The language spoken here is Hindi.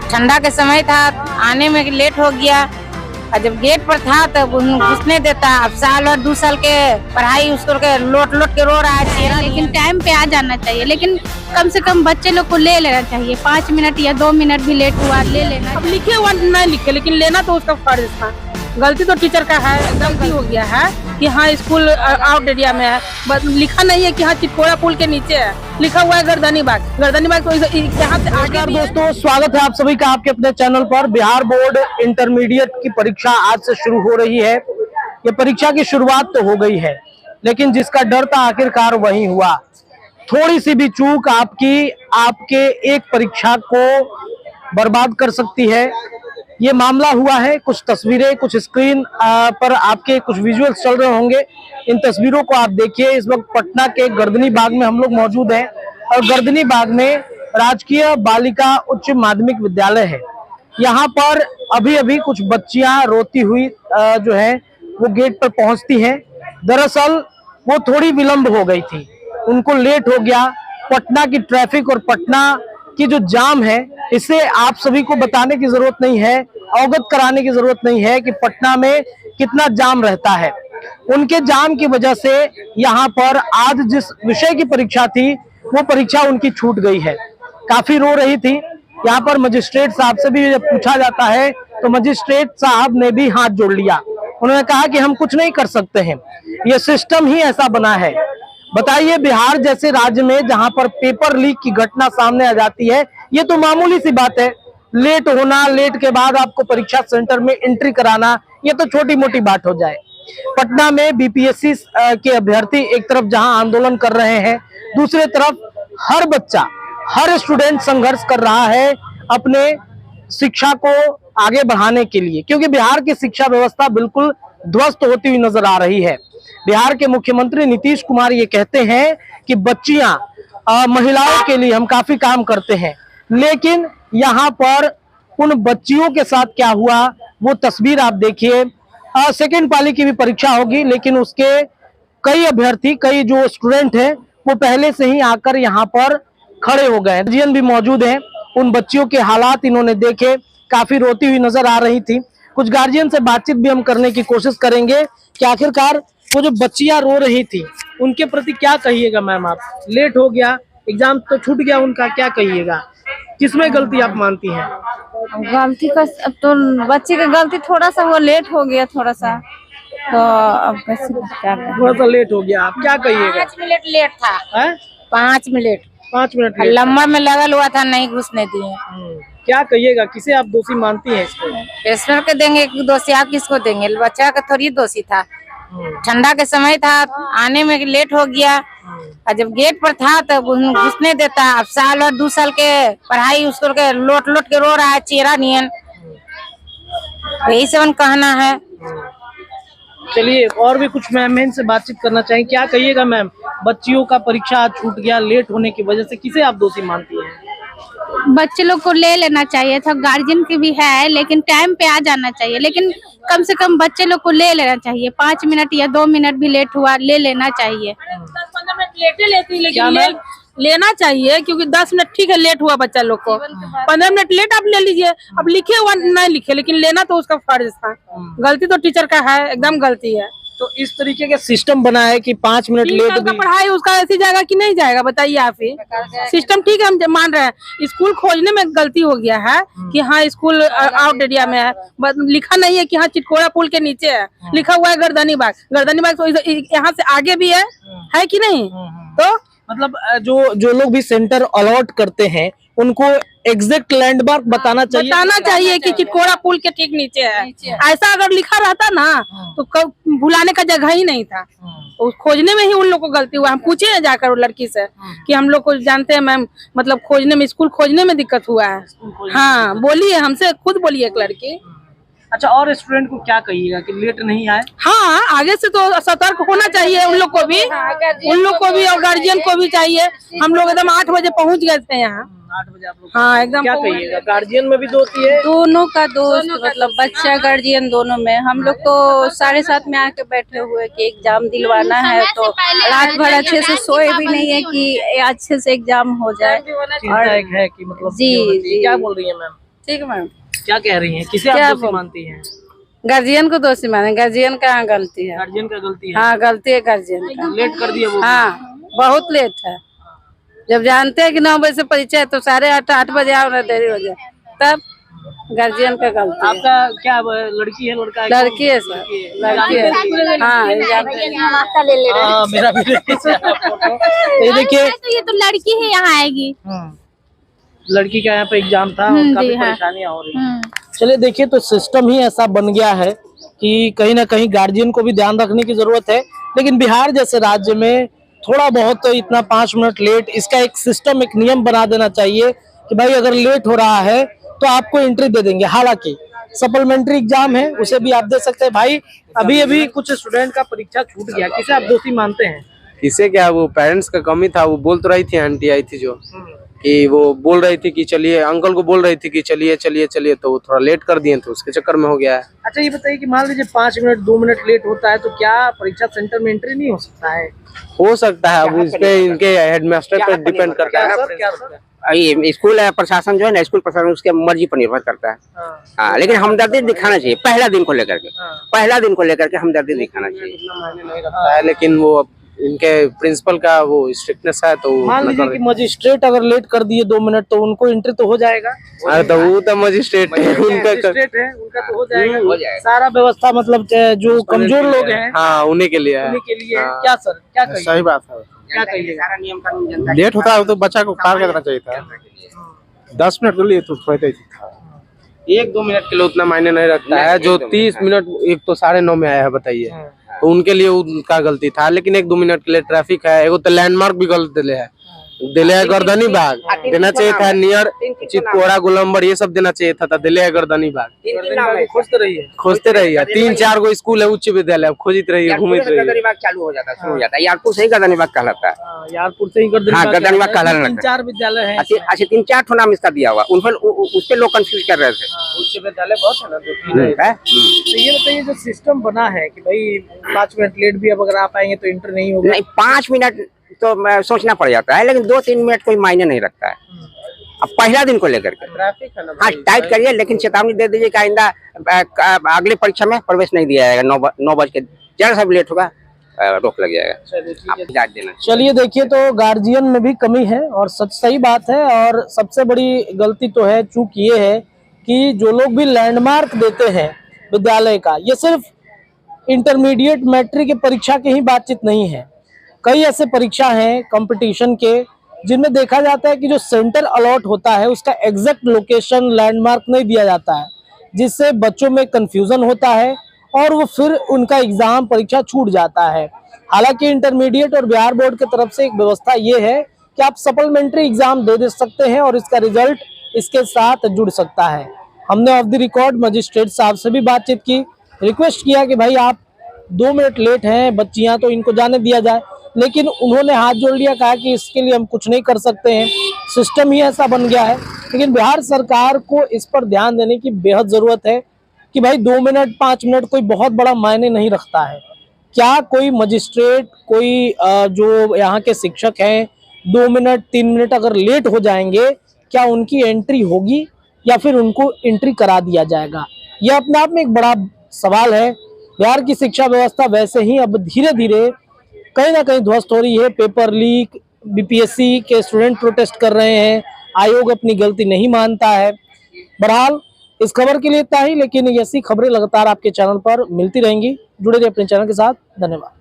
ठंडा के समय था, आने में लेट हो गया और जब गेट पर था तो घुसने देता। अब साल और 2 साल के पढ़ाई उसको के लोट के रो रहा है। लेकिन टाइम पे आ जाना चाहिए, लेकिन कम से कम बच्चे लोग को ले लेना चाहिए। 5 मिनट या 2 मिनट भी लेट हुआ ले लेना। अब लिखे हुआ नहीं लिखे, लेकिन लेना तो उसका फर्ज था। गलती तो टीचर का है, गलती हो गया है कि हाँ स्कूल आउट एरिया में है, लिखा नहीं है कि हाँ चितकोड़ा पुल के नीचे है, लिखा हुआ है गर्दनी बाग तो यहाँ से आगे। दोस्तों, स्वागत है आप सभी का आपके अपने चैनल पर। बिहार बोर्ड इंटरमीडिएट की परीक्षा आज से शुरू हो रही है। ये परीक्षा की शुरुआत तो हो गई है, लेकिन जिसका डर था आखिरकार वही हुआ। थोड़ी सी भी चूक आपके एक परीक्षा को बर्बाद कर सकती है। ये मामला हुआ है। कुछ तस्वीरें, कुछ स्क्रीन पर आपके कुछ विजुअल्स चल रहे होंगे। इन तस्वीरों को आप देखिए। इस वक्त पटना के गर्दनी बाग में हम लोग मौजूद हैं और गर्दनी बाग में राजकीय बालिका उच्च माध्यमिक विद्यालय है। यहाँ पर अभी कुछ बच्चियां रोती हुई जो है वो गेट पर पहुंचती हैं। दरअसल वो थोड़ी विलंब हो गई थी, उनको लेट हो गया। पटना की ट्रैफिक और पटना की जो जाम है, इसे आप सभी को बताने की जरूरत नहीं है, अवगत कराने की जरूरत नहीं है कि पटना में कितना जाम रहता है। उनके जाम की वजह से यहाँ पर आज जिस विषय की परीक्षा थी वो परीक्षा उनकी छूट गई है। काफी रो रही थी। यहाँ पर मजिस्ट्रेट साहब से भी जब पूछा जाता है तो मजिस्ट्रेट साहब ने भी हाथ जोड़ लिया। उन्होंने कहा कि हम कुछ नहीं कर सकते हैं, ये सिस्टम ही ऐसा बना है। बताइए, बिहार जैसे राज्य में जहां पर पेपर लीक की घटना सामने आ जाती है, ये तो मामूली सी बात है। लेट होना, लेट के बाद आपको परीक्षा सेंटर में एंट्री कराना, ये तो छोटी मोटी बात हो जाए। पटना में बीपीएससी के अभ्यर्थी एक तरफ जहां आंदोलन कर रहे हैं, दूसरे तरफ हर बच्चा, हर स्टूडेंट संघर्ष कर रहा है अपने शिक्षा को आगे बढ़ाने के लिए, क्योंकि बिहार की शिक्षा व्यवस्था बिल्कुल ध्वस्त होती हुई नजर आ रही है। बिहार के मुख्यमंत्री नीतीश कुमार ये कहते हैं कि बच्चियां, महिलाओं के लिए हम काफी काम करते हैं, लेकिन यहाँ पर उन बच्चियों के साथ क्या हुआ वो तस्वीर आप देखिए। सेकेंड पाली की भी परीक्षा होगी, लेकिन उसके कई अभ्यर्थी, कई जो स्टूडेंट हैं वो पहले से ही आकर यहाँ पर खड़े हो गए। गार्जियन भी मौजूद हैं। उन बच्चियों के हालात इन्होंने देखे, काफी रोती हुई नजर आ रही थी। कुछ गार्जियन से बातचीत भी हम करने की कोशिश करेंगे कि आखिरकार वो जो बच्चियां रो रही थी उनके प्रति क्या कहिएगा। मैम, आप लेट हो गया, एग्जाम तो छूट गया उनका, क्या कहिएगा? किसमें गलती आप मानती हैं? गलती का अब तो बच्चे की गलती, थोड़ा सा वो लेट हो गया, थोड़ा सा तो अब कैसे क्या करें? थोड़ा सा लेट हो गया, आप क्या कहिएगा? 5 मिनट लेट था। 5 मिनट 5 मिनट लेट। लंबा में लगल हुआ था, नहीं घुसने दिए। क्या कहिएगा, किसे आप दोषी मानती हैं इसको? ईश्वर के देंगे दोषी, आप किसको देंगे? बच्चा का थोड़ी दोषी था। ठंडा के समय था, आने में लेट हो गया और जब गेट पर था तो घुसने देता। अब साल और 2 साल के पढ़ाई उसको के लोट के रो रहा है चेहरा नियन। यही सब कहना है। चलिए, और भी कुछ मैम से बातचीत करना चाहिए। क्या कहिएगा मैम, बच्चियों का परीक्षा आज छूट गया लेट होने की वजह से, किसे आप दोषी मानती हैं? बच्चे लोग को ले लेना चाहिए था, गार्जियन की भी है, लेकिन टाइम पे आ जाना चाहिए। लेकिन कम से कम बच्चे लोग को ले लेना चाहिए। 5 मिनट या 2 मिनट भी लेट हुआ ले लेना चाहिए। 10-15 मिनट लेटे लेती, लेकिन लेना चाहिए, क्योंकि 10 मिनट ठीक है लेट हुआ बच्चा लोग को, 15 मिनट लेट आप ले लीजिए। अब लिखे हुआ नहीं लिखे, लेकिन लेना तो उसका फर्ज था। गलती तो टीचर का है, एकदम गलती है। तो इस तरीके का सिस्टम बना है कि 5 मिनट लेट भी पढ़ाई उसका ऐसी जाएगा कि नहीं जाएगा, बताइए आप ही। सिस्टम ठीक है, हम मान रहे हैं। स्कूल खोजने में गलती हो गया है कि हाँ स्कूल आउट एरिया में है, लिखा नहीं है कि हाँ चितकोड़ा पुल के नीचे है, लिखा हुआ है गर्दनी बाग तो यहाँ से आगे भी है कि नहीं? तो मतलब जो लोग भी सेंटर अलॉट करते हैं उनको एग्जैक्ट लैंडमार्क बताना चाहिए कि चितकोड़ा पुल के ठीक नीचे है। ऐसा अगर लिखा रहता ना तो भुलाने का जगह ही नहीं था। उस खोजने में ही उन लोग को गलती हुआ। हम पूछे जाकर लड़की से कि हम लोग को जानते हैं मैम, मतलब खोजने में, स्कूल खोजने में दिक्कत हुआ है। हाँ, बोली है हमसे, खुद बोली एक लड़की। अच्छा, और स्टूडेंट को क्या कहिएगा कि लेट नहीं आए? हाँ, आगे से तो सतर्क होना चाहिए उन लोग को भी, और गार्जियन को भी चाहिए। हम लोग एकदम 8 बजे पहुंच गए थे यहाँ। 8 बजे आप लोग हाँ एकदम क्या कहिएगा, गार्जियन में भी दोस्ती है? दोनों का दोस्त मतलब बच्चा गार्जियन दोनों में। हम लोग तो 7:30 में आके बैठे हुए कि एग्जाम दिलवाना है, तो रात भर अच्छे से सोए भी नहीं है कि अच्छे से एग्जाम हो जाए। चिंता एक है कि मतलब जी, ये होना चाहिए। जी। क्या बोल रही है मैम, ठीक है मैम। क्या कह रही हैं, किसे आप दोषी मानती हैं? गार्जियन को दोषी माने, गार्जियन का गलती है। गार्जियन का गलती है? हाँ गलती है गार्जियन का। लेट कर दिया वो? हाँ बहुत लेट है। जब जानते हैं कि 9 बजे से परीक्षा है तो 8:30 बजे आओ ना, देरी हो जाए, तब गार्जियन का गलती है। आपका क्या लड़की है लड़का है? लड़की है सर, लड़की है। हाँ हाँ, मेरा भी फोटो। तो ये देखिए, तो ये तो लड़की ही यहाँ आएगी। लड़की का यहाँ पे एग्जाम था और काफी जी, हाँ। परेशानियां हो रही हैं। चलिए देखिए, तो सिस्टम ही ऐसा बन गया है कि कहीं ना कहीं गार्जियन को भी ध्यान रखने की जरूरत है। लेकिन बिहार जैसे राज्य में थोड़ा बहुत तो इतना 5 मिनट लेट, इसका एक सिस्टम, एक नियम बना देना चाहिए कि भाई अगर लेट हो रहा है तो आपको एंट्री दे देंगे। हालांकि सप्लीमेंट्री एग्जाम है, उसे भी आप दे सकते हैं। भाई अभी अभी कुछ स्टूडेंट का परीक्षा छूट गया, किसे आप दोषी मानते हैं? इसे क्या, वो पेरेंट्स का कमी था। वो बोल तो रही थी, आंटी आई थी जो कि वो बोल रही थी कि चलिए, अंकल को बोल रही थी कि चलिए चलिए चलिए, तो वो थोड़ा लेट कर दिए, तो उसके चक्कर में हो गया है। अच्छा ये बताइए कि मान लीजिए 5 मिनट 2 मिनट लेट होता है तो क्या परीक्षा सेंटर में एंट्री नहीं हो सकता है? हो सकता है, अब इस पे इनके हेडमास्टर पे डिपेंड करता है। क्या सर? ये स्कूल प्रशासन जो है ना, स्कूल प्रशासन उसके मर्जी पर निर्भर करता है। हाँ, लेकिन हमदर्दी दिखाना चाहिए पहला दिन को लेकर के। पहला दिन को लेकर के हमदर्दी दिखाना चाहिए। नहीं रखता है, लेकिन वो अब इनके प्रिंसिपल का वो स्ट्रिक्टनेस है, तो मान लीजिए कि मजिस्ट्रेट अगर लेट कर दिए 2 मिनट तो उनको एंट्री तो हो जाएगा। अरे तो वो तो मजिस्ट्रेट है, उनका मजिस्ट्रेट है, उनका तो हो जाएगा। सारा व्यवस्था मतलब जो कमजोर लोग हैं हाँ, उन्हीं के लिए है। उन्हीं के लिए है। क्या सर, क्या कहिए? सही बात है। क्या कहिएगा? लेट होता है तो बच्चा को कार कर देना चाहिए था। 10 मिनट के लिए तो थोड़ा ही था। 1-2 मिनट के लिए उतना मायने नहीं रखता है। जो 30 मिनट, एक तो 9:30 में आया है, बताइए, तो उनके लिए उनका गलती था। लेकिन 1-2 मिनट के लिए ट्रैफिक है, एगो तो लैंडमार्क भी गलत दिले है। दिले है गर्दनी बाग देना चाहिए था, नियर चितकोड़ा गोलम्बर ये सब देना चाहिए था। दिले है गर्दनी बाग। खोजते रहिए 3-4 गो स्कूल है, उच्च विद्यालय, खोजित रहिए, घूमित रहिए। चालू हो जाता है, शुरू हो जाता है। यारपुर से ही गर्दनी बाग कहलाता है। यारपुर से ही हाँ, गर्दनी बाग कहलाने लगता है। 3-4 विद्यालय है, अच्छा 3-4 ठो नाम इसका दिया हुआ, उस पे लोग कंफ्यूज कर रहे थे। उच्च विद्यालय बहुत है ना, 2-3 है। तो ये बताइए, जो सिस्टम बना है कि भाई 5 मिनट लेट भी अब अगर आप आएंगे तो एंट्री नहीं होगा। नहीं, 5 मिनट तो सोचना पड़ जाता है, लेकिन 2-3 मिनट कोई मायने नहीं रखता है। अब पहला दिन को लेकर के ट्रैफिक है ना। हाँ, टाइट करिए, लेकिन चेतावनी दे दीजिए कि आइंदा अगले परीक्षा में प्रवेश नहीं दिया जाएगा। 9 बज के जरा सा भी लेट होगा, रोक लग जाएगा। आप डांट देना। चलिए देखिए, तो गार्जियन में भी कमी है और सही बात है। और सबसे बड़ी गलती तो है, चूक ये है कि जो लोग भी लैंडमार्क देते हैं विद्यालय का, ये सिर्फ इंटरमीडिएट मैट्रिक की परीक्षा की ही बातचीत नहीं है। कई ऐसे परीक्षा हैं कंपटीशन के जिनमें देखा जाता है कि जो सेंटर अलॉट होता है उसका एग्जैक्ट लोकेशन लैंडमार्क नहीं दिया जाता है, जिससे बच्चों में कंफ्यूजन होता है और वो फिर उनका एग्जाम परीक्षा छूट जाता है। हालांकि इंटरमीडिएट और बिहार बोर्ड की तरफ से एक व्यवस्था ये है कि आप सप्लीमेंट्री एग्जाम दे सकते हैं और इसका रिजल्ट इसके साथ जुड़ सकता है। हमने ऑफ द रिकॉर्ड मजिस्ट्रेट साहब से भी बातचीत की, रिक्वेस्ट किया कि भाई आप 2 मिनट लेट हैं बच्चियां, तो इनको जाने दिया जाए, लेकिन उन्होंने हाथ जोड़ लिया, कहा कि इसके लिए हम कुछ नहीं कर सकते हैं, सिस्टम ही ऐसा बन गया है। लेकिन बिहार सरकार को इस पर ध्यान देने की बेहद जरूरत है कि भाई 2 मिनट 5 मिनट कोई बहुत बड़ा मायने नहीं रखता है। क्या कोई मजिस्ट्रेट, कोई जो यहाँ के शिक्षक हैं 2 मिनट 3 मिनट अगर लेट हो जाएंगे, क्या उनकी एंट्री होगी या फिर उनको एंट्री करा दिया जाएगा? यह अपने आप में एक बड़ा सवाल है। बिहार की शिक्षा व्यवस्था वैसे ही अब धीरे धीरे कहीं ना कहीं ध्वस्त हो रही है। पेपर लीक, बीपीएससी के स्टूडेंट प्रोटेस्ट कर रहे हैं, आयोग अपनी गलती नहीं मानता है। बहरहाल इस खबर के लिए इतना ही, लेकिन ऐसी खबरें लगातार आपके चैनल पर मिलती रहेंगी। जुड़े रहिए अपने चैनल के साथ। धन्यवाद।